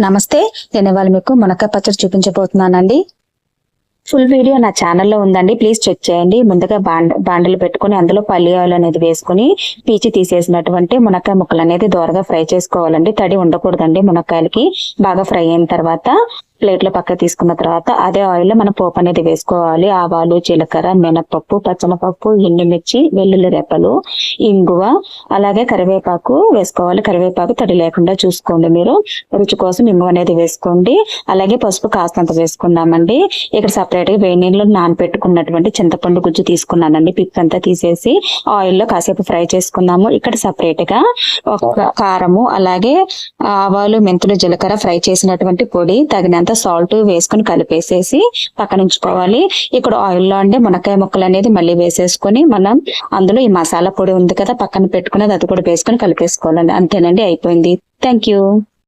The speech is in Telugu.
నమస్తే, నేను ఇవాళ మీకు మునక్కాయ పచ్చడి చూపించబోతున్నానండి. ఫుల్ వీడియో నా ఛానల్లో ఉందండి, ప్లీజ్ చెక్ చేయండి. ముందుగా బాండలు పెట్టుకుని అందులో పల్లి ఆయిల్ అనేది వేసుకుని పీచి తీసేసినటువంటి మునక్కాయ ముక్కలు అనేది దోరగా ఫ్రై చేసుకోవాలండి. తడి ఉండకూడదండి. మునక్కాయలకి బాగా ఫ్రై అయిన తర్వాత ప్లేట్ లో పక్క తీసుకున్న తర్వాత అదే ఆయిల్ లో మనం పోపు అనేది వేసుకోవాలి. ఆవాలు, జీలకర్ర, మినపప్పు, పచ్చనపప్పు, ఎండుమిర్చి, వెల్లుల్లి రెప్పలు, ఇంగువ, అలాగే కరివేపాకు వేసుకోవాలి. కరివేపాకు తడి లేకుండా చూసుకోండి. మీరు రుచి కోసం ఇంగువ అనేది వేసుకోండి. అలాగే పసుపు కాస్తంత వేసుకుందామండి. ఇక్కడ సపరేట్ గా వేడి నీళ్ళు నానపెట్టుకున్నటువంటి చింతపండు గుజ్జు తీసుకున్నానండి. పిక్ అంతా తీసేసి ఆయిల్ లో కాసేపు ఫ్రై చేసుకుందాము. ఇక్కడ సపరేట్ గా ఒక కారము, అలాగే ఆవాలు, మెంతులు, జీలకర్ర ఫ్రై చేసినటువంటి పొడి, తగినంత సాల్ట్ వేసుకుని కలిపేసేసి పక్కన ఉంచుకోవాలి. ఇక్కడ ఆయిల్ లో అంటే మునక్కాయ ముక్కలు అనేది మళ్ళీ వేసేసుకొని మనం అందులో ఈ మసాలా పొడి ఉంది కదా పక్కన పెట్టుకున్నది, అది కూడా వేసుకొని కలిపేసుకోవాలండి. అంతేనండి, అయిపోయింది. Thank you.